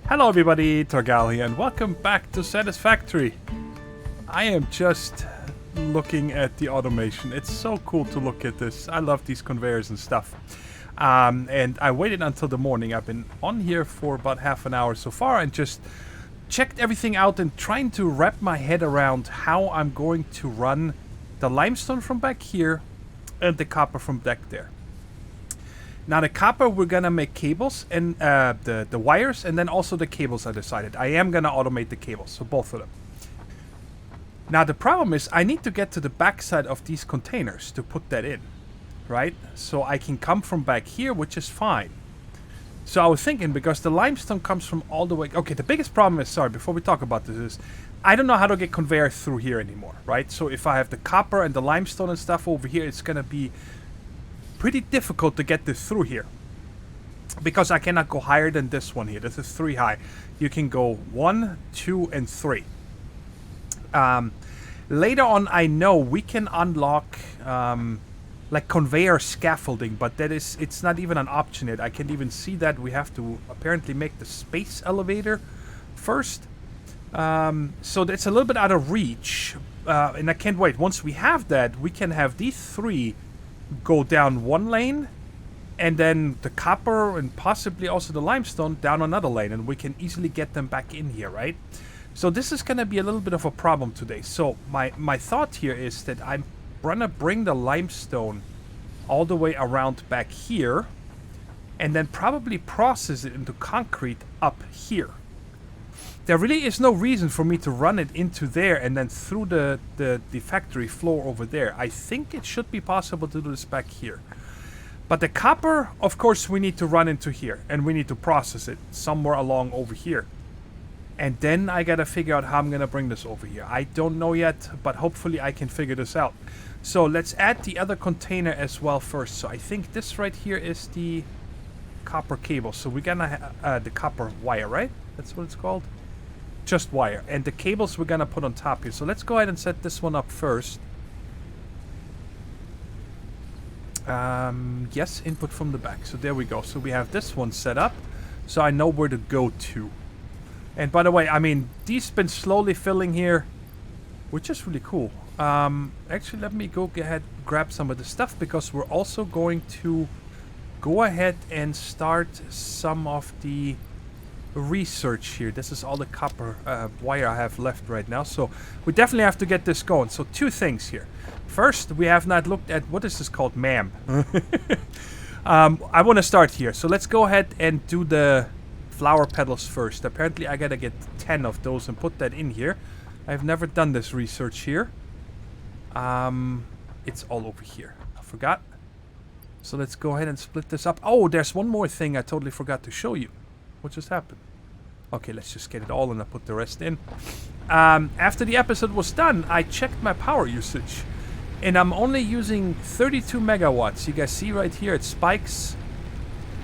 Hello everybody, Thorgal here, and welcome back to Satisfactory. I am just looking at the automation. It's so cool to look at this. I love these conveyors and stuff. And I waited until the morning. I've been on here for about half an hour so far and just checked everything out and trying to wrap my head around how I'm going to run the limestone from back here and the copper from back there. Now the copper, we're gonna make cables and the wires, and then also the cables. I decided I am gonna automate the cables, so both of them. Now the problem is I need to get to the backside of these containers to put that in, right? So I can come from back here, which is fine. So I was thinking, because the limestone comes from all the way. Okay, the biggest problem is, sorry, before we talk about this, is I don't know how to get conveyor through here anymore, right? So if I have the copper and the limestone and stuff over here, it's gonna be pretty difficult to get this through here, because I cannot go higher than this one here. This is 3 high. You can go 1, 2, and 3. Later on, I know we can unlock like conveyor scaffolding, but it's not even an option yet. I can't even see that. We have to apparently make the space elevator first, so that's a little bit out of reach, and I can't wait. Once we have that, we can have these 3 go down one lane, and then the copper and possibly also the limestone down another lane, and we can easily get them back in here, right? So this is going to be a little bit of a problem today. So my thought here is that I'm going to bring the limestone all the way around back here, and then probably process it into concrete up here. There really is no reason for me to run it into there and then through the factory floor over there. I think it should be possible to do this back here. But the copper, of course, we need to run into here, and we need to process it somewhere along over here. And then I gotta figure out how I'm gonna bring this over here. I don't know yet, but hopefully I can figure this out. So let's add the other container as well first. So I think this right here is the copper cable. So we're gonna have the copper wire, right? That's what it's called? Just wire. And the cables we're gonna put on top here. So let's go ahead and set this one up first. Yes, input from the back. So there we go. So we have this one set up, so I know where to go to. And by the way, I mean, these been slowly filling here, which is really cool. Actually, let me go ahead and grab some of the stuff, because we're also going to go ahead and start some of the research here. This is all the copper wire I have left right now, so we definitely have to get this going. So 2 things here. First, we have not looked at, what is this called? MAM. I want to start here, so let's go ahead and do the flower petals first. Apparently I gotta get 10 of those and put that in here. I've never done this research here. It's all over here. I forgot. So let's go ahead and split this up. Oh, there's one more thing I totally forgot to show you. What just happened? Okay, let's just get it all and I'll put the rest in. After the episode was done, I checked my power usage, and I'm only using 32 megawatts. You guys see right here, it spikes,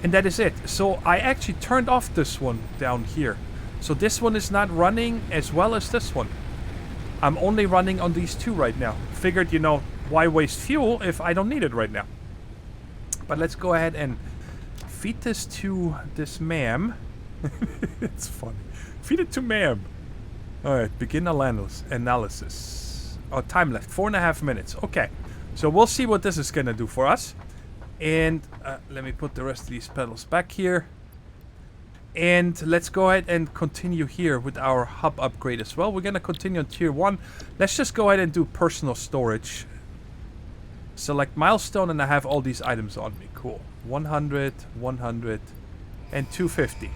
and that is it. So I actually turned off this one down here. So this one is not running as well as this one. I'm only running on these 2 right now. Figured, you know, why waste fuel if I don't need it right now? But let's go ahead and feed this to this ma'am. It's funny. Feed it to ma'am. Alright, begin analysis. Oh, time left. 4.5 minutes. Okay. So we'll see what this is going to do for us. And let me put the rest of these pedals back here. And let's go ahead and continue here with our hub upgrade as well. We're going to continue on tier 1. Let's just go ahead and do personal storage. Select milestone, and I have all these items on me. Cool. 100, 100, and 250.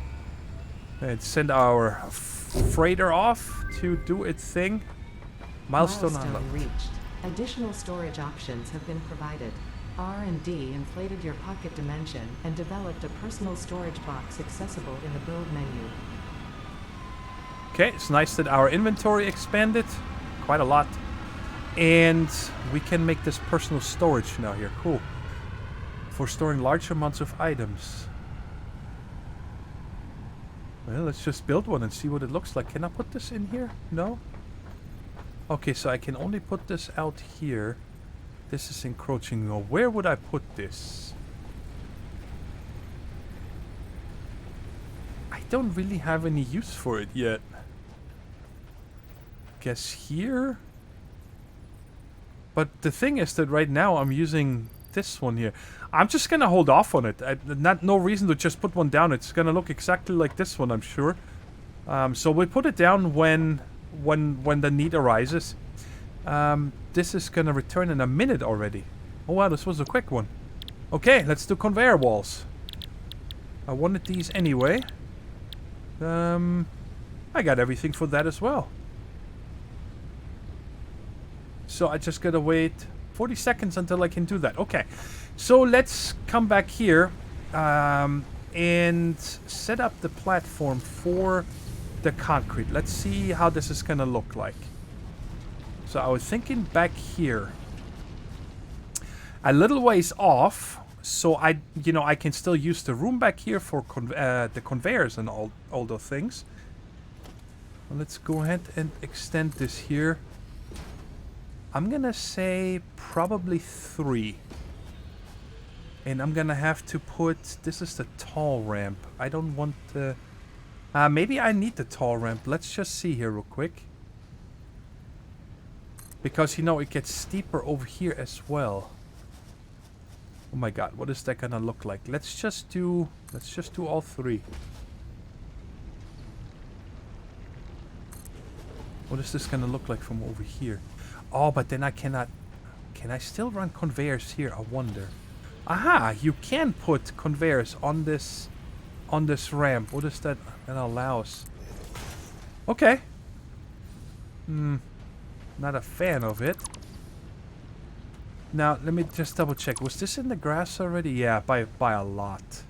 And send our freighter off to do its thing. Milestone unlocked. Reached. Additional storage options have been provided. R&D inflated your pocket dimension and developed a personal storage box accessible in the build menu. Okay, it's nice that our inventory expanded quite a lot. And we can make this personal storage now here. Cool. For storing large amounts of items. Well, let's just build one and see what it looks like. Can I put this in here? No? Okay, so I can only put this out here. This is encroaching. Now, where would I put this? I don't really have any use for it yet. Guess here? But the thing is that right now I'm using this one here. I'm just gonna hold off on it. No reason to just put one down. It's gonna look exactly like this one, I'm sure. So we put it down when the need arises. This is gonna return in a minute already. Oh wow, this was a quick one. Okay, let's do conveyor walls. I wanted these anyway. I got everything for that as well. So I just gotta wait 40 seconds until I can do that. Okay, so let's come back here and set up the platform for the concrete. Let's see how this is gonna look like. So I was thinking back here, a little ways off, so I can still use the room back here for the conveyors and all those things. Well, let's go ahead and extend this here. I'm gonna say probably 3. And I'm gonna have to put... This is the tall ramp. I don't want the... maybe I need the tall ramp. Let's just see here real quick. Because, it gets steeper over here as well. Oh my god, what is that gonna look like? Let's just do all 3. What is this gonna look like from over here? Oh, but then I cannot... Can I still run conveyors here? I wonder. Aha! You can put conveyors on this ramp. What is that allows? Okay. Not a fan of it. Now, let me just double check. Was this in the grass already? Yeah, by a lot.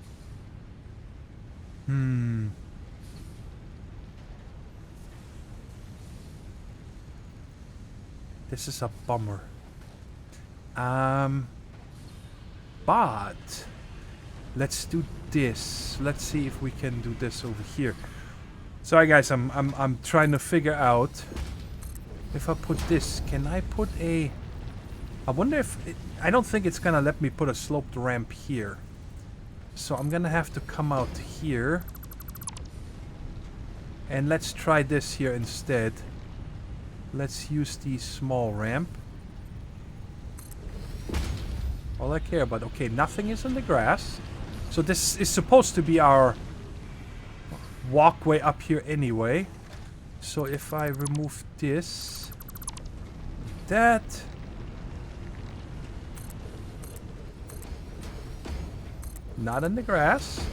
This is a bummer. But let's do this. Let's see if we can do this over here. Sorry guys, I'm trying to figure out if I put this. Can I put a... I wonder if... I don't think it's gonna let me put a sloped ramp here. So I'm gonna have to come out here. And let's try this here instead. Let's use the small ramp. All I care about. Okay, nothing is in the grass. So this is supposed to be our walkway up here anyway. So if I remove this... That... Not in the grass.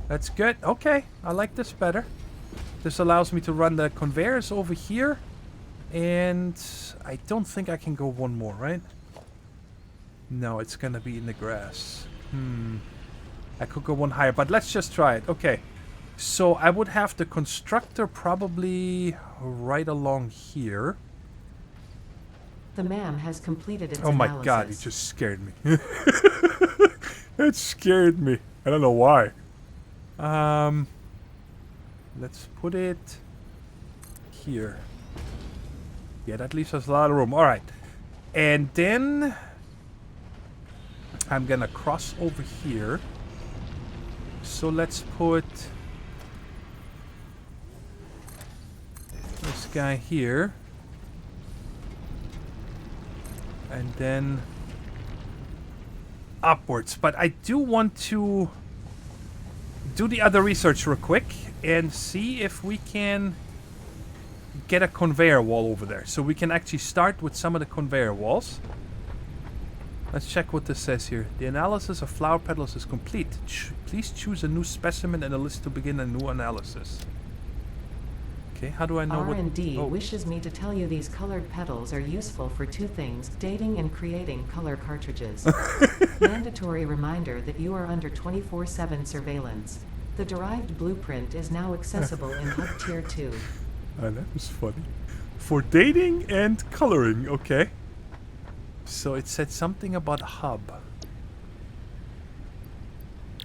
That's good. Okay, I like this better. This allows me to run the conveyors over here. And I don't think I can go one more, right? No, it's gonna be in the grass. I could go one higher, but let's just try it. Okay. So I would have the constructor probably right along here. The MAM has completed its analysis. Oh my god, you just scared me. That scared me. I don't know why. Let's put it here. Yeah, that leaves us a lot of room. Alright. And then I'm gonna cross over here. So let's put this guy here. And then upwards. But I do want to do the other research real quick and see if we can get a conveyor wall over there. So we can actually start with some of the conveyor walls. Let's check what this says here. The analysis of flower petals is complete. Please choose a new specimen in the list to begin a new analysis. Okay, how do I know what... R&D wishes me to tell you these colored petals are useful for 2 things, dating and creating color cartridges. Mandatory reminder that you are under 24/7 surveillance. The derived blueprint is now accessible in Hub Tier 2. Oh, that was funny. For dating and coloring, okay. So it said something about hub.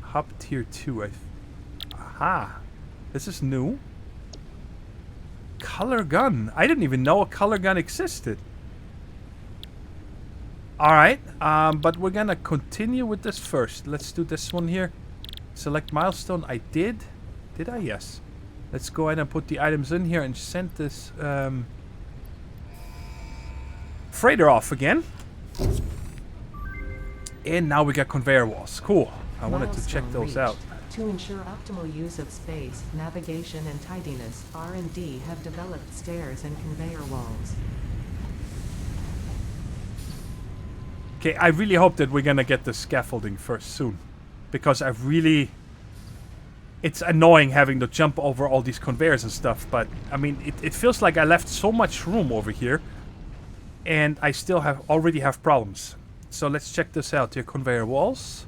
Hub Tier 2. Aha. This is new. Color gun. I didn't even know a color gun existed. Alright. But we're gonna continue with this first. Let's do this one here. Select milestone. I did Did I? Yes. Let's go ahead and put the items in here and send this freighter off again. And now we got conveyor walls. Cool. I wanted to check those out. To ensure optimal use of space, navigation, and tidiness, R&D have developed stairs and conveyor walls. Okay, I really hope that we're gonna get the scaffolding first soon. Because I really... It's annoying having to jump over all these conveyors and stuff, but, I mean, it feels like I left so much room over here, and I still already have problems. So let's check this out here. Conveyor walls.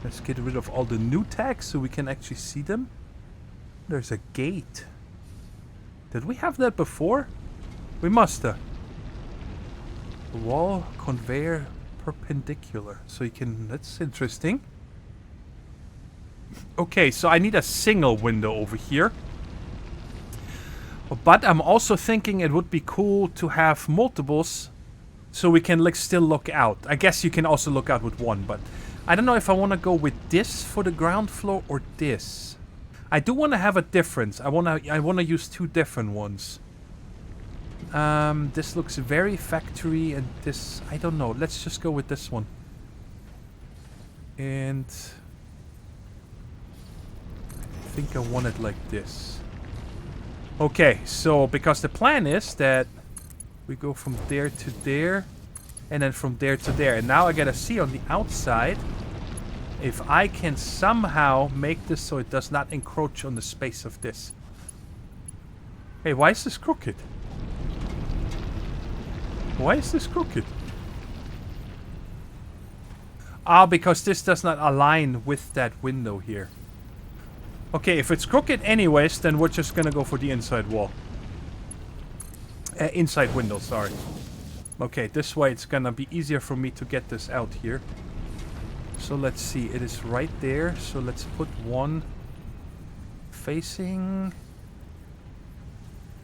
Let's get rid of all the new tags so we can actually see them. There's a gate. Did we have that before? We must have. Wall, conveyor, perpendicular. So you can... That's interesting. Okay, so I need a single window over here. But I'm also thinking it would be cool to have multiples so we can still look out. I guess you can also look out with one, but I don't know if I want to go with this for the ground floor or this. I do want to have a difference. I want to use two different ones. This looks very factory, and this, I don't know. Let's just go with this one. And I think I want it like this. Okay, so because the plan is that we go from there to there, and then from there to there. And now I gotta see on the outside if I can somehow make this so it does not encroach on the space of this. Hey, why is this crooked? Why is this crooked? Ah, because this does not align with that window here. Okay, if it's crooked anyways, then we're just gonna go for the inside wall. Inside window, sorry. Okay, this way it's gonna be easier for me to get this out here. So let's see, it is right there. So let's put one facing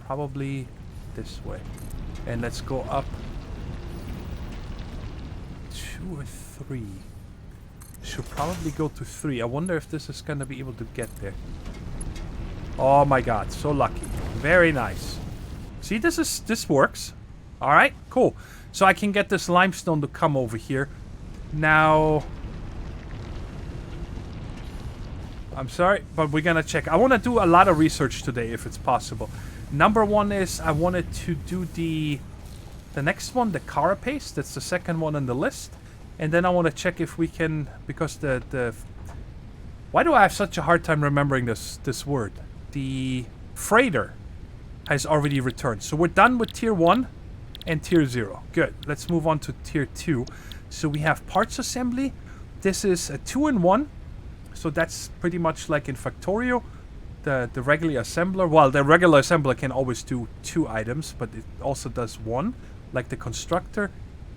probably this way. And let's go up 2 or 3. Should probably go to 3. I wonder if this is gonna be able to get there. Oh my god, so lucky. Very nice. See, this works. Alright, cool. So I can get this limestone to come over here. Now... I'm sorry, but we're gonna check. I want to do a lot of research today, if it's possible. Number one is I wanted to do the next one, the carapace. That's the second one on the list. And then I want to check if we can... Because the... Why do I have such a hard time remembering this word? The freighter has already returned. So we're done with tier 1 and tier 0. Good. Let's move on to tier 2. So we have parts assembly. This is a 2-in-1. So that's pretty much like in Factorio. The regular assembler. Well, the regular assembler can always do 2 items, but it also does 1. Like the constructor.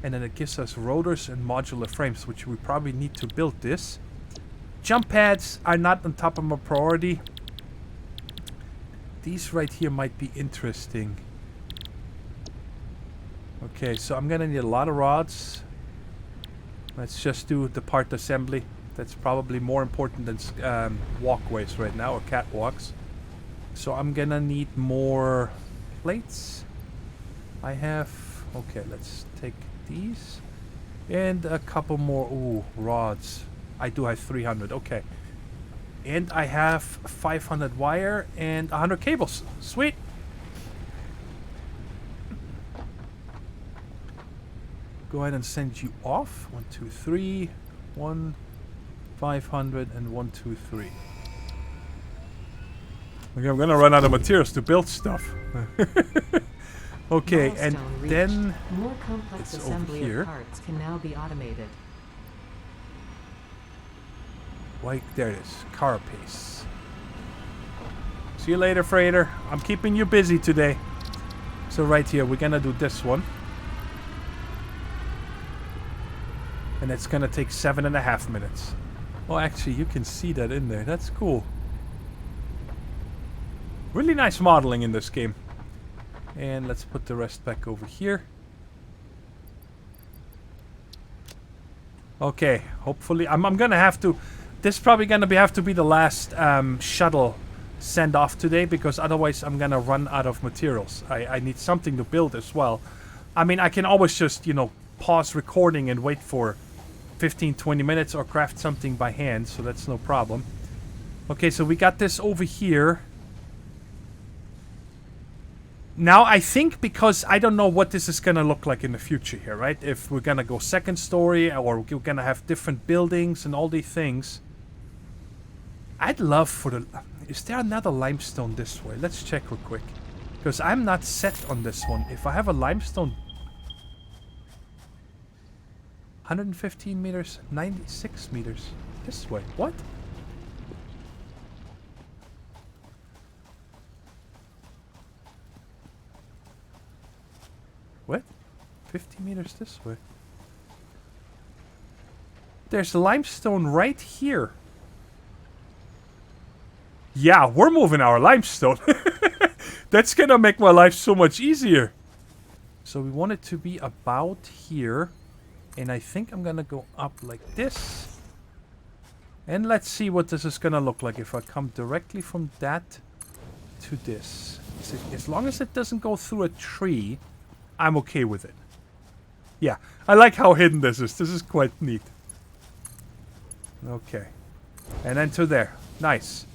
And then it gives us rotors and modular frames, which we probably need to build this. Jump pads are not on top of my priority. These right here might be interesting. Okay, so I'm gonna need a lot of rods. Let's just do the part assembly. That's probably more important than walkways right now, or catwalks. So I'm gonna need more plates. I have... Okay, let's take these. And a couple more... Ooh, rods. I do have 300, okay. And I have 500 wire and 100 cables. Sweet! Go ahead and send you off. 1, 2, 3. 1, 500, and 1, 2, 3. Okay, I'm gonna run out of materials to build stuff. Okay, Milestone and reached. then More complex it's assembly over here. of parts can now be automated. Like, there it is. Carapace. See you later, freighter. I'm keeping you busy today. So right here, we're gonna do this one. And it's gonna take 7.5 minutes. Oh, actually, you can see that in there. That's cool. Really nice modeling in this game. And let's put the rest back over here. Okay, hopefully... I'm gonna have to... This is probably gonna have to be the last shuttle send off today, because otherwise I'm gonna run out of materials. I need something to build as well. I mean, I can always just, you know, pause recording and wait for 15-20 minutes or craft something by hand, so that's no problem. Okay, so we got this over here. Now, I think, because I don't know what this is going to look like in the future here, right? If we're going to go second story, or we're going to have different buildings and all these things. I'd love for the... Is there another limestone this way? Let's check real quick. Because I'm not set on this one. If I have a limestone... 115 meters, 96 meters. This way. What? What? 50 meters this way. There's limestone right here. Yeah, we're moving our limestone. That's gonna make my life so much easier. So we want it to be about here. And I think I'm gonna go up like this. And let's see what this is gonna look like if I come directly from that to this. As long as it doesn't go through a tree, I'm okay with it. Yeah, I like how hidden this is. This is quite neat. Okay. And then to there. Nice.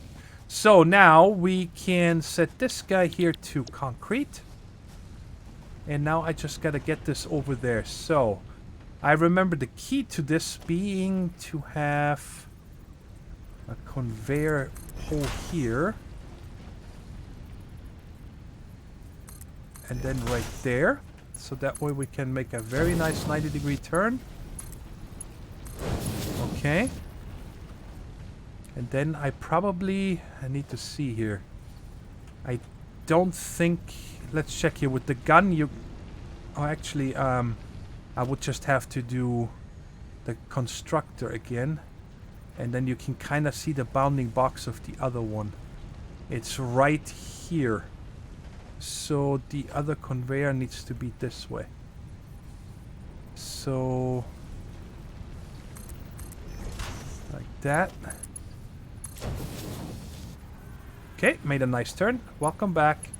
So now we can set this guy here to concrete. And now I just gotta get this over there. So, I remember the key to this being to have a conveyor hole here. And then right there. So that way we can make a very nice 90-degree turn. Okay. And then I need to see here. I don't think... Let's check here. With the gun, you... Oh, actually, I would just have to do the constructor again. And then you can kind of see the bounding box of the other one. It's right here. So the other conveyor needs to be this way. So... like that. Okay, made a nice turn. Welcome back.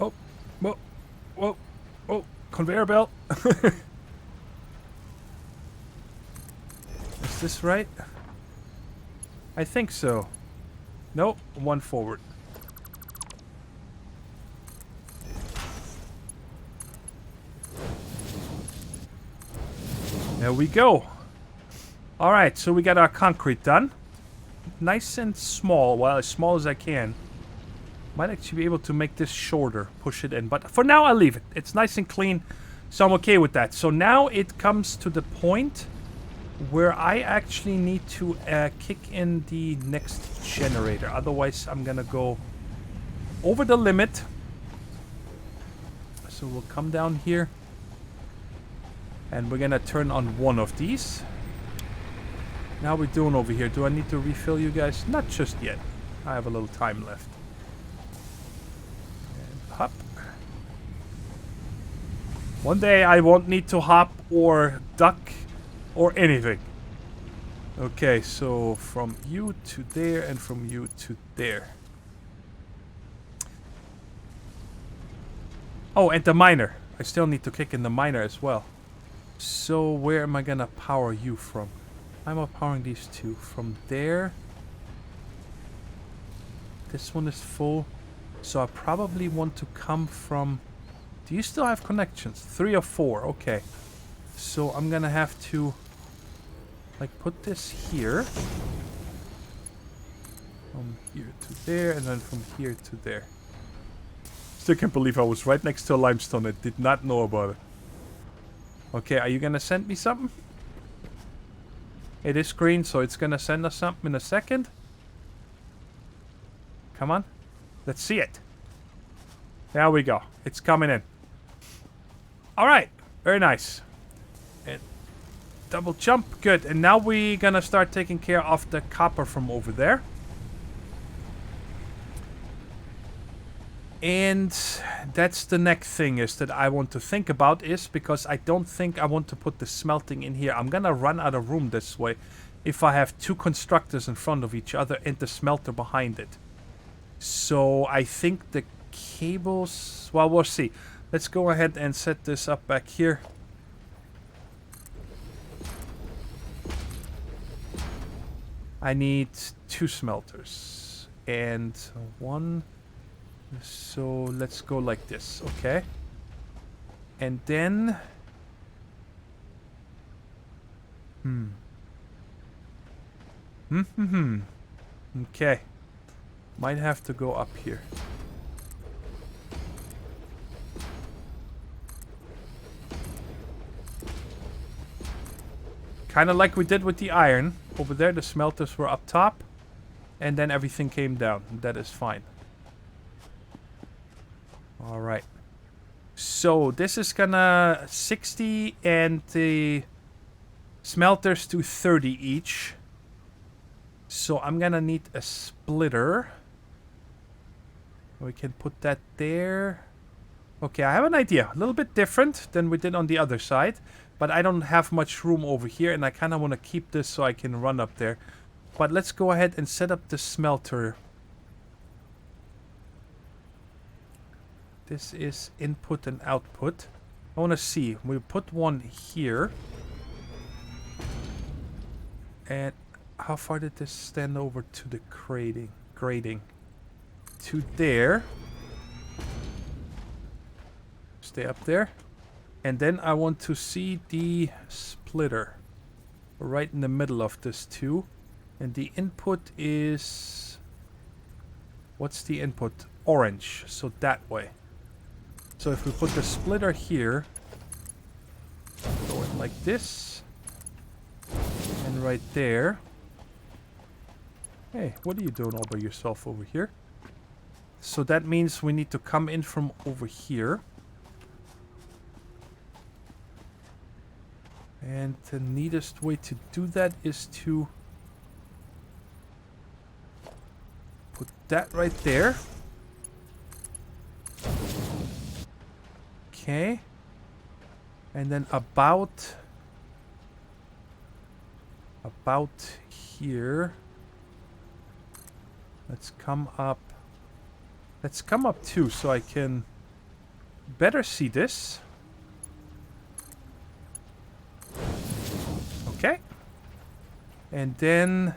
Oh, whoa, whoa, oh, conveyor belt. Is this right? I think so. Nope, one forward. There we go. Alright, so we got our concrete done. Nice and small, well, as small as I can. Might actually be able to make this shorter, push it in. But for now, I'll leave it. It's nice and clean, so I'm okay with that. So now it comes to the point where I actually need to kick in the next generator. Otherwise, I'm gonna go over the limit. So we'll come down here. And we're gonna turn on one of these. Now we're doing over here. Do I need to refill you guys? Not just yet. I have a little time left. And hop. One day I won't need to hop or duck or anything. Okay, so from you to there and from you to there. Oh, and the miner. I still need to kick in the miner as well. So where am I gonna power you from? I'm powering these two. From there. This one is full. So I probably want to come from... Do you still have connections? 3 or 4. Okay. So I'm gonna have to... like put this here. From here to there. And then from here to there. Still can't believe I was right next to a limestone. I did not know about it. Okay, are you gonna send me something? It is green, so it's gonna send us something in a second. Come on. Let's see it. There we go. It's coming in. Alright. Very nice. And double jump. Good. And now we're gonna start taking care of the copper from over there. And that's the next thing is that I want to think about is because I don't think I want to put the smelting in here. I'm gonna run out of room this way if I have two constructors in front of each other and the smelter behind it. So I think the cables... Well, we'll see. Let's go ahead and set this up back here. I need 2 smelters. And 1... So let's go like this, okay? And then... Okay. Might have to go up here. Kind of like we did with the iron. Over there the smelters were up top. And then everything came down. That is fine. Alright. So this is gonna 60 and the smelters do 30 each. So I'm gonna need a splitter. We can put that there. Okay, I have an idea. A little bit different than we did on the other side. But I don't have much room over here and I kind of want to keep this so I can run up there. But let's go ahead and set up the smelter. This is input and output. I want to see. We'll put one here. And how far did this stand over to the grading? To there. Stay up there. And then I want to see the splitter. Right in the middle of this too. And the input is... What's the input? Orange. So that way. So if we put the splitter here. Go in like this. And right there. Hey, what are you doing all by yourself over here? So that means we need to come in from over here. And the neatest way to do that is to put that right there. Okay. And then about here. Let's come up. Let's come up too so I can better see this. Okay. And then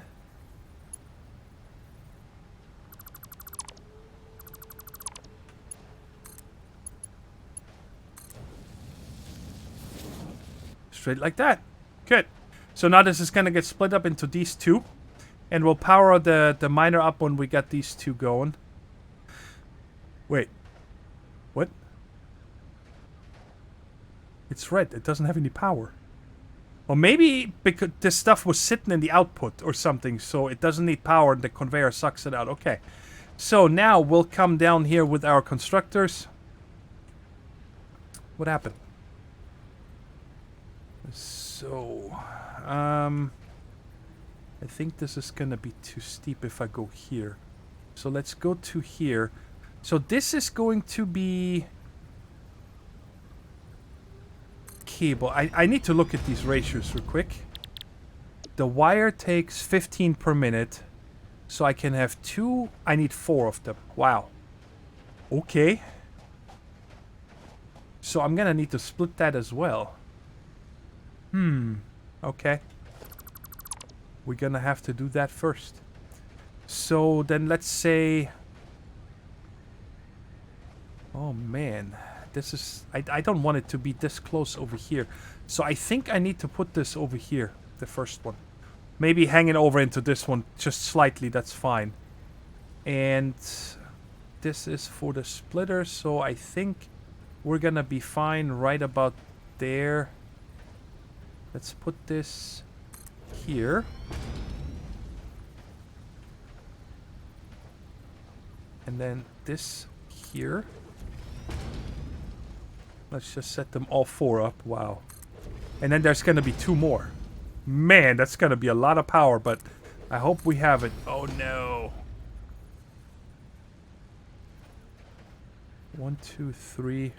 straight like that. Good. So now this is going to get split up into these two. And we'll power the miner up when we get these two going. Wait. What? It's red. It doesn't have any power. Or maybe because this stuff was sitting in the output or something, so it doesn't need power and the conveyor sucks it out. Okay. So now we'll come down here with our constructors. What happened? So, I think this is gonna be too steep if I go here. So let's go to here. So this is going to be... cable. I need to look at these ratios real quick. The wire takes 15 per minute. So I can have 2. I need 4 of them. Wow. Okay. So I'm gonna need to split that as well. Okay. We're gonna have to do that first. So then let's say... Oh man. This is... I don't want it to be this close over here. So I think I need to put this over here. The first one. Maybe hang it over into this one just slightly. That's fine. And this is for the splitter. So I think we're gonna be fine right about there. Let's put this here. And then this here. Let's just set them all 4 up. Wow. And then there's going to be 2 more. Man, that's going to be a lot of power, but I hope we have it. Oh, no. 1, 2, 3.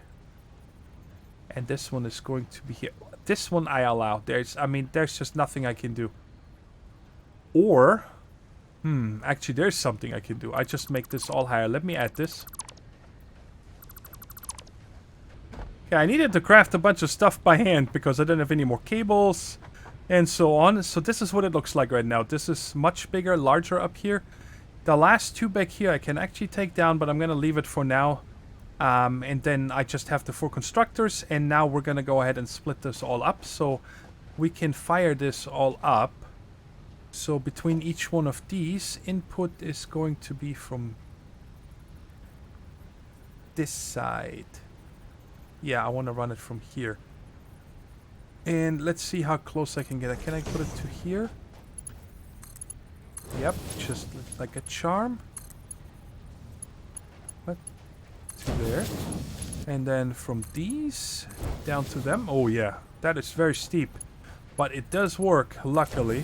And this one is going to be here. This one I allow. There's just nothing I can do. Or, actually there's something I can do. I just make this all higher. Let me add this. Okay, I needed to craft a bunch of stuff by hand because I didn't have any more cables and so on. So this is what it looks like right now. This is much bigger, larger up here. The last two back here I can actually take down, but I'm going to leave it for now. And then I just have the 4 constructors, and now we're going to go ahead and split this all up so we can fire this all up. So between each one of these, input is going to be from this side. Yeah, I want to run it from here. And let's see how close I can get it. Can I put it to here? Yep, just like a charm. What? To there. And then from these down to them. Oh yeah, that is very steep. But it does work, luckily.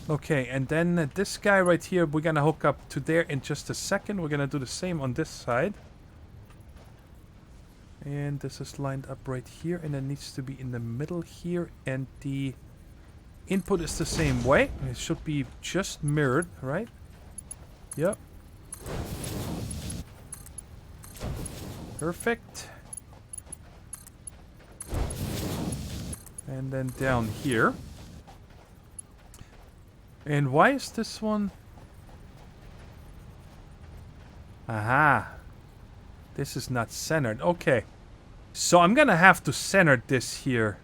Okay, and then this guy right here, we're going to hook up to there in just a second. We're going to do the same on this side. And this is lined up right here, and it needs to be in the middle here, and the input is the same way. It should be just mirrored, right? Yep. Perfect. And then down here. And why is this one? Aha. This is not centered. Okay. So I'm gonna have to center this here.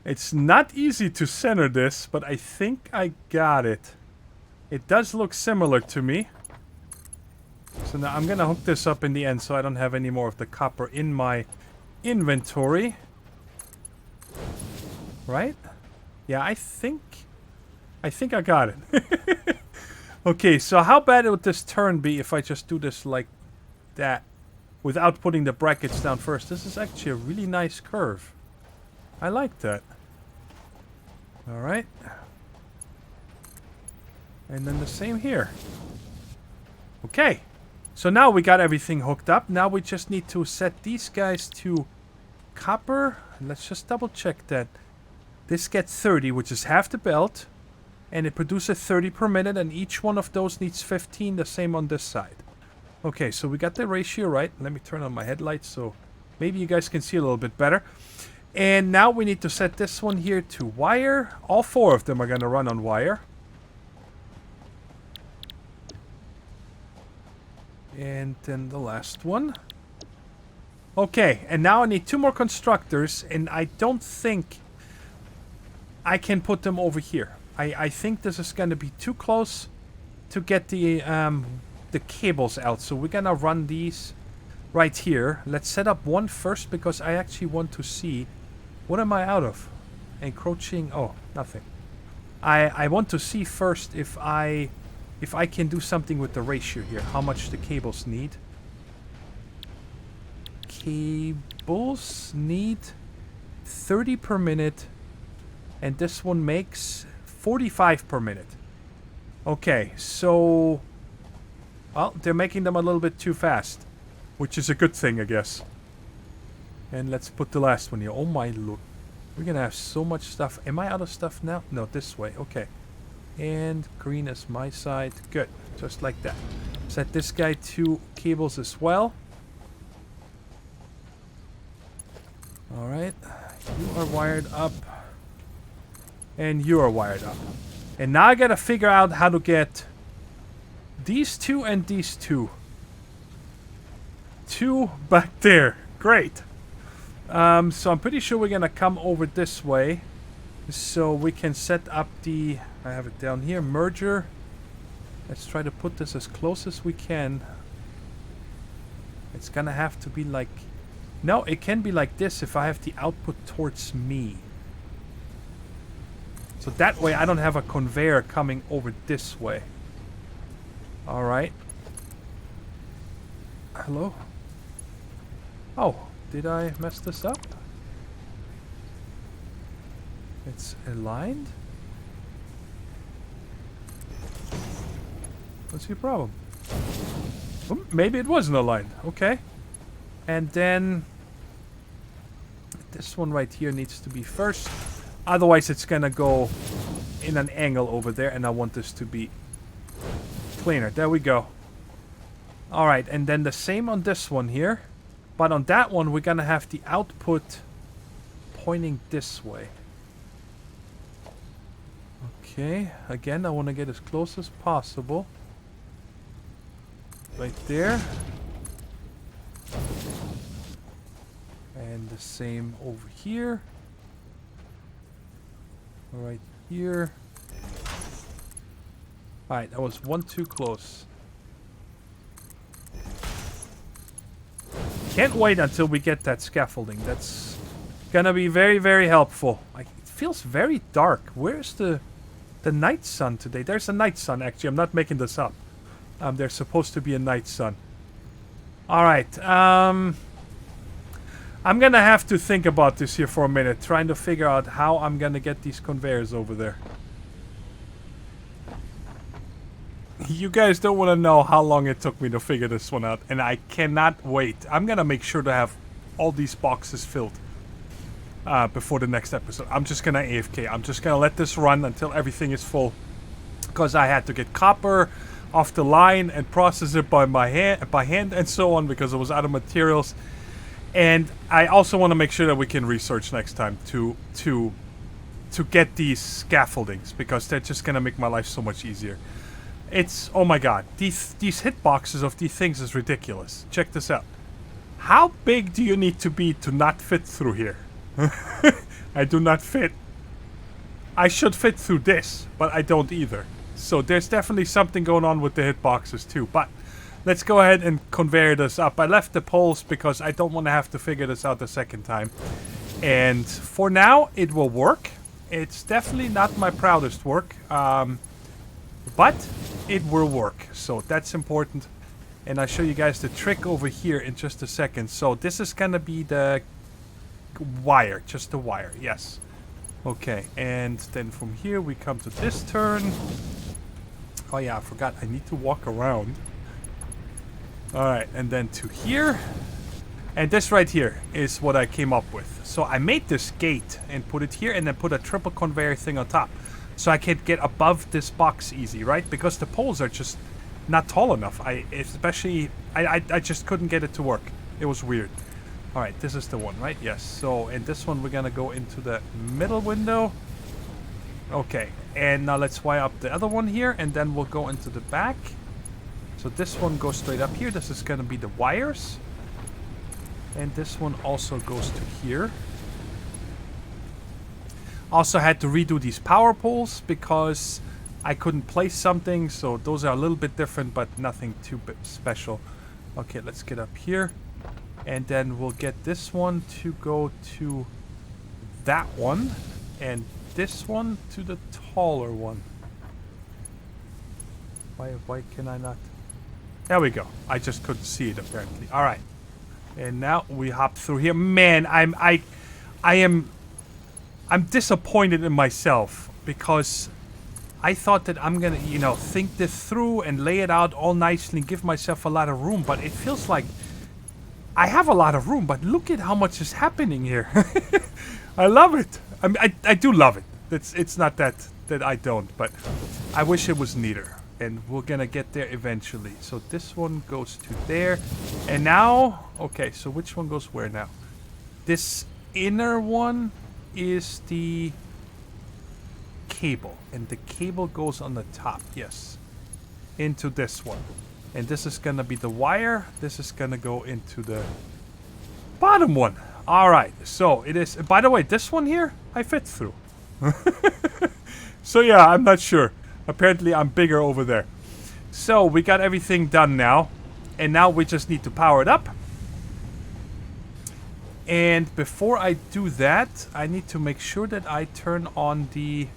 It's not easy to center this, but I think I got it. It does look similar to me. So now I'm gonna hook this up in the end so I don't have any more of the copper in my inventory. Right? Yeah, I think I got it. Okay, so how bad would this turn be if I just do this like that without putting the brackets down first? This is actually a really nice curve. I like that. Alright. And then the same here. Okay. So now we got everything hooked up. Now we just need to set these guys to copper. And let's just double check that. This gets 30, which is half the belt. And it produces 30 per minute, and each one of those needs 15, the same on this side. Okay, so we got the ratio right. Let me turn on my headlights so maybe you guys can see a little bit better. And now we need to set this one here to wire. All 4 of them are going to run on wire. And then the last one. Okay, and now I need 2 more constructors, and I don't think I can put them over here. I think this is going to be too close to get the cables out. So we're going to run these right here. Let's set up one first because I actually want to see. What am I out of? Encroaching. Oh, nothing. I want to see first if I can do something with the ratio here. How much the cables need. Cables need 30 per minute. And this one makes 45 per minute. Okay, so... well, they're making them a little bit too fast. Which is a good thing, I guess. And let's put the last one here. Oh my lord. We're gonna have so much stuff. Am I out of stuff now? No, this way. Okay. And green is my side. Good. Just like that. Set this guy to cables as well. Alright. You are wired up. And you are wired up. And now I gotta figure out how to get these 2 and these 2. 2 back there. Great. So I'm pretty sure we're gonna come over this way. So we can set up the... I have it down here. Merger. Let's try to put this as close as we can. It's gonna have to be like... no, it can be like this if I have the output towards me. So that way I don't have a conveyor coming over this way. Alright. Hello? Oh, did I mess this up? It's aligned? What's your problem? Oh, maybe it wasn't aligned. Okay. And then this one right here needs to be first. Otherwise, it's going to go in an angle over there. And I want this to be cleaner. There we go. All right. And then the same on this one here. But on that one, we're going to have the output pointing this way. Okay. Again, I want to get as close as possible. Right there. And the same over here. Right here. Alright, that was one too close. Can't wait until we get that scaffolding. That's gonna be very, very helpful. It feels very dark. Where's the night sun today? There's a night sun, actually. I'm not making this up. There's supposed to be a night sun. Alright, I'm gonna have to think about this here for a minute, trying to figure out how I'm gonna get these conveyors over there. You guys don't want to know how long it took me to figure this one out, and I cannot wait. I'm gonna make sure to have all these boxes filled before the next episode. I'm just gonna AFK. I'm just gonna let this run until everything is full, because I had to get copper off the line and process it by hand and so on, because it was out of materials. And I also want to make sure that we can research next time to get these scaffoldings, because they're just gonna make my life so much easier. It's, oh my god, these hitboxes of these things is ridiculous. Check this out. How big do you need to be to not fit through here? I do not fit. I should fit through this, but I don't either. So there's definitely something going on with the hitboxes too. But let's go ahead and conveyor this up. I left the poles because I don't want to have to figure this out the second time. And for now, it will work. It's definitely not my proudest work. But it will work. So that's important. And I'll show you guys the trick over here in just a second. So this is going to be the wire. Just the wire. Yes. Okay. And then from here we come to this turn. Oh yeah, I forgot. I need to walk around. Alright, and then to here. And this right here is what I came up with. So I made this gate and put it here, and then put a triple conveyor thing on top. So I can get above this box easy, right? Because the poles are just not tall enough. I just couldn't get it to work. It was weird. Alright, this is the one, right? Yes. So, and this one we're gonna go into the middle window. Okay, and now let's wire up the other one here, and then we'll go into the back. So this one goes straight up here. This is going to be the wires. And this one also goes to here. Also had to redo these power poles because I couldn't place something. So those are a little bit different, but nothing too special. Okay, let's get up here. And then we'll get this one to go to that one. And this one to the taller one. Why can I not? There we go. I just couldn't see it apparently. All right. And now we hop through here. Man, I'm disappointed in myself because I thought that I'm gonna, think this through and lay it out all nicely and give myself a lot of room. But it feels like I have a lot of room. But look at how much is happening here. I love it. I do love it. It's not that I don't, but I wish it was neater. And we're gonna get there eventually. So this one goes to there. And now, okay, so which one goes where now? This inner one is the cable. And the cable goes on the top, yes. Into this one. And this is gonna be the wire. This is gonna go into the bottom one. Alright, so it is. By the way, this one here, I fit through. So yeah, I'm not sure. Apparently I'm bigger over there. So we got everything done now. And now we just need to power it up. And before I do that, I need to make sure that I turn on the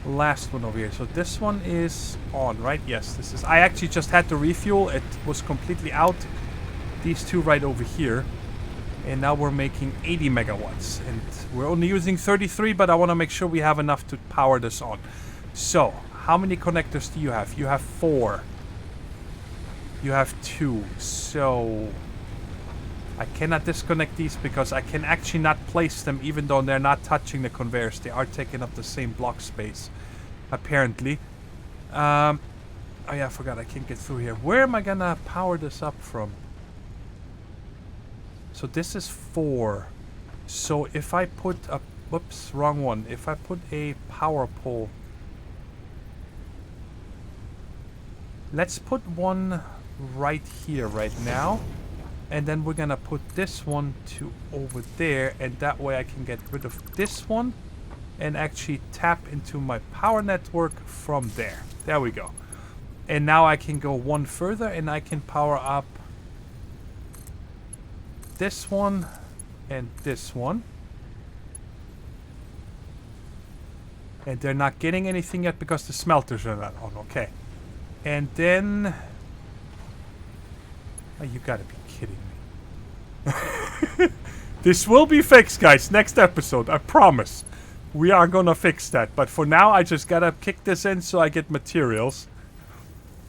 last one over here. So this one is on, right? Yes, this is. I actually just had to refuel. It was completely out. These two right over here. And now we're making 80 megawatts. And we're only using 33, but I want to make sure we have enough to power this on. So, how many connectors do you have? You have 4. You have 2. So, I cannot disconnect these because I can actually not place them even though they're not touching the conveyors. They are taking up the same block space, apparently. Oh yeah, I forgot I can't get through here. Where am I gonna power this up from? So this is 4. So if I put a... Whoops, wrong one. If I put a power pole... Let's put one right here right now. And then we're gonna put this one to over there. And that way I can get rid of this one. And actually tap into my power network from there. There we go. And now I can go one further and I can power up this one and this one. And they're not getting anything yet because the smelters are not on. Okay. And then... Oh, you gotta be kidding me. This will be fixed, guys. Next episode. I promise. We are gonna fix that. But for now, I just gotta kick this in so I get materials.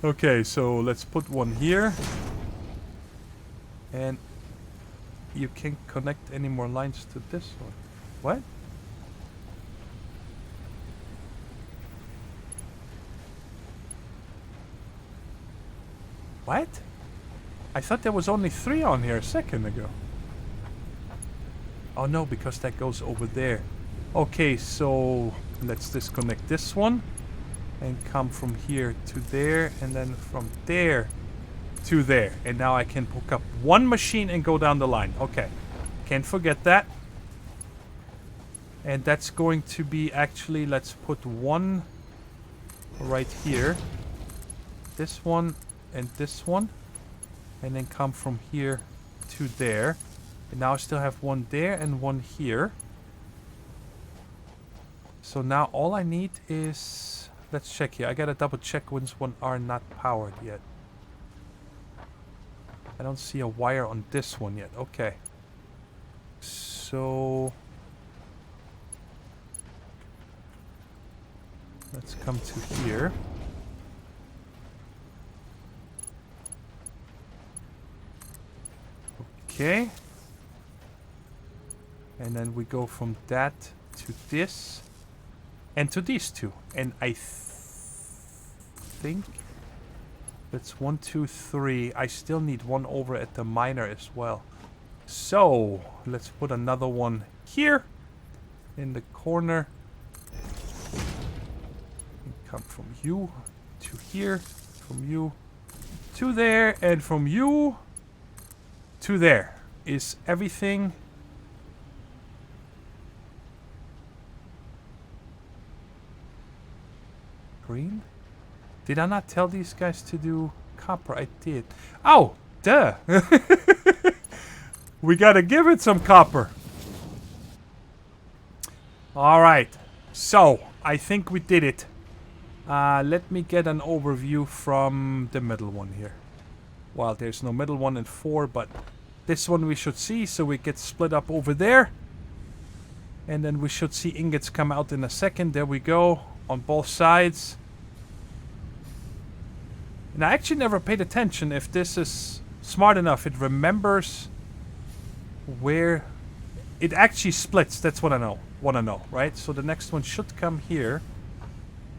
Okay, so let's put one here. And you can't connect any more lines to this one. What? What? I thought there was only 3 on here a second ago. Oh no, because that goes over there. Okay, so let's disconnect this one. And come from here to there. And then from there to there. And now I can hook up one machine and go down the line. Okay. Can't forget that. And that's going to be actually... Let's put one right here. This one and this one. And then come from here to there. And now I still have one there and one here. So now all I need is... Let's check here. I gotta double check which one are not powered yet. I don't see a wire on this one yet. Okay. So... Let's come to here. Okay. And then we go from that to this. And to these two. And I think that's 1, 2, 3. I still need one over at the miner as well. So let's put another one here in the corner. And come from you to here, from you to there, and from you to there. Is everything... green? Did I not tell these guys to do copper? I did. Oh, duh. We gotta give it some copper. Alright. So, I think we did it. Let me get an overview from the middle one here. Well, there's no middle one in 4, but this one we should see, so we get split up over there. And then we should see ingots come out in a second. There we go. On both sides. And I actually never paid attention if this is smart enough. It remembers where it actually splits. That's what I want to know, right? So the next one should come here.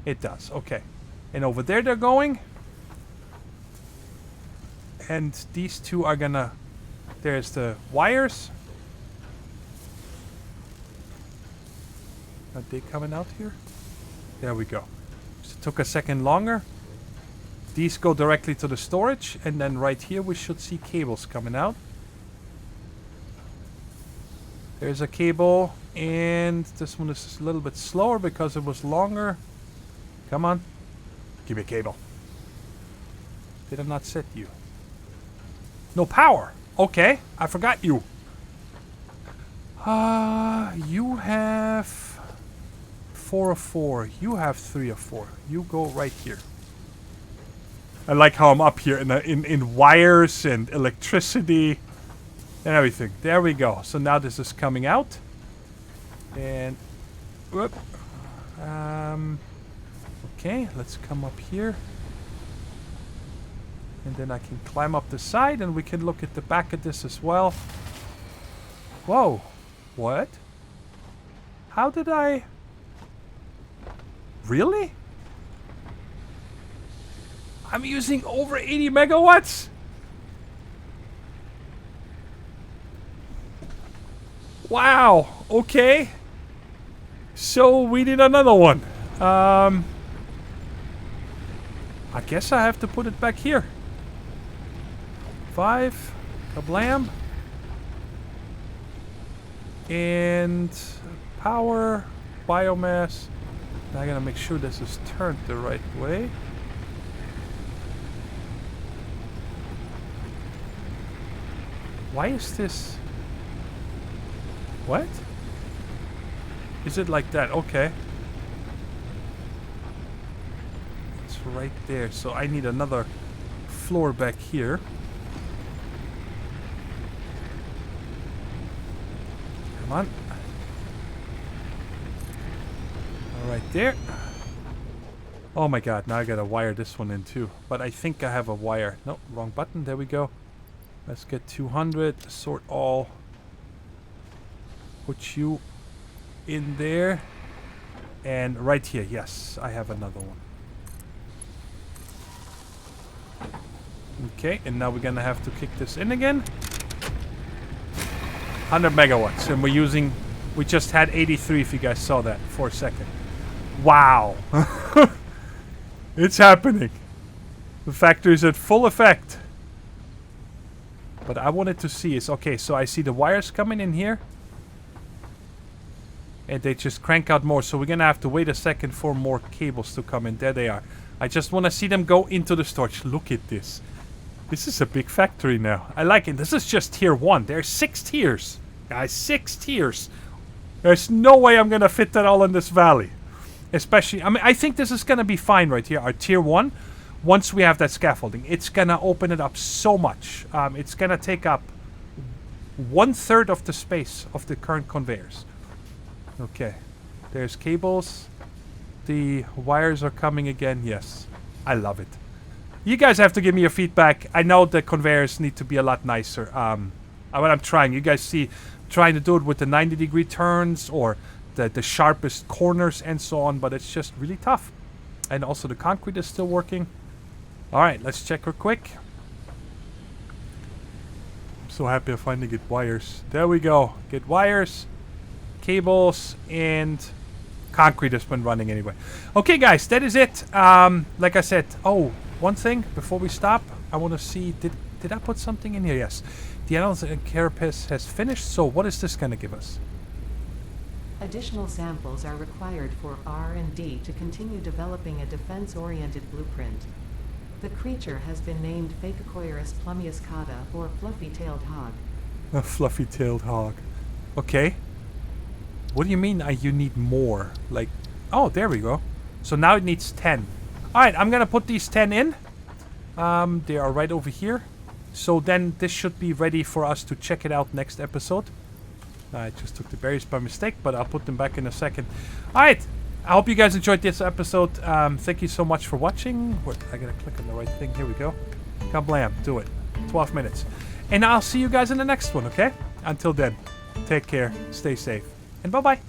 It does. Okay. And over there they're going. And these two are gonna... There's the wires. Are they coming out here? There we go. So it took a second longer. These go directly to the storage. And then right here we should see cables coming out. There's a cable. And this one is a little bit slower because it was longer. Come on. Give me a cable. Did I not set you? No power. Okay. I forgot you. You have 4 of 4. You have 3 of 4. You go right here. I like how I'm up here in wires and electricity and everything. There we go. So now this is coming out. And whoop. Okay, let's come up here. And then I can climb up the side and we can look at the back of this as well. Whoa. What? How did I... Really? I'm using over 80 megawatts? Wow. Okay. So we need another one. I guess I have to put it back here. 5. Kablam. And power, biomass. Now I gotta make sure this is turned the right way. Why is this? What? Is it like that? Okay. It's right there. So I need another floor back here. Come on. Right there. Oh my god, now I gotta wire this one in too. But I think I have a wire. No, wrong button. There we go. Let's get 200. Sort all. Put you in there. And right here, yes, I have another one. Okay, and now we're gonna have to kick this in again. 100 megawatts, and we're using... We just had 83, if you guys saw that for a second. Wow. It's happening. The factory's at full effect. But I wanted to see is... Okay, so I see the wires coming in here. And they just crank out more. So we're going to have to wait a second for more cables to come in. There they are. I just want to see them go into the storage. Look at this. This is a big factory now. I like it. This is just tier 1. There's 6 tiers. Guys, 6 tiers. There's no way I'm going to fit that all in this valley. Especially, I mean, I think this is going to be fine right here. Our tier 1, once we have that scaffolding, it's going to open it up so much. It's going to take up 1/3 of the space of the current conveyors. Okay. There's cables. The wires are coming again. Yes. I love it. You guys have to give me your feedback. I know the conveyors need to be a lot nicer. What I'm trying. You guys see, trying to do it with the 90-degree turns or the sharpest corners and so on, but it's just really tough. And also the concrete is still working. Alright, let's check real quick. I'm so happy I finally get wires. There we go. Get wires, cables, and concrete has been running anyway. Okay guys, that is it. Like I said, oh, one thing before we stop, I want to see, did I put something in here? Yes. The analysis carapace has finished, so what is this going to give us? Additional samples are required for R&D to continue developing a defense-oriented blueprint. The creature has been named Phacocoirus plumiuscata, or fluffy-tailed hog. A fluffy-tailed hog. Okay. What do you mean you need more? Like, oh, there we go. So now it needs 10. Alright, I'm going to put these 10 in. They are right over here. So then this should be ready for us to check it out next episode. I just took the berries by mistake, but I'll put them back in a second. Alright, I hope you guys enjoyed this episode. Thank you so much for watching. I gotta click on the right thing. Here we go. Kablam, do it. 12 minutes. And I'll see you guys in the next one, okay? Until then, take care, stay safe, and bye-bye.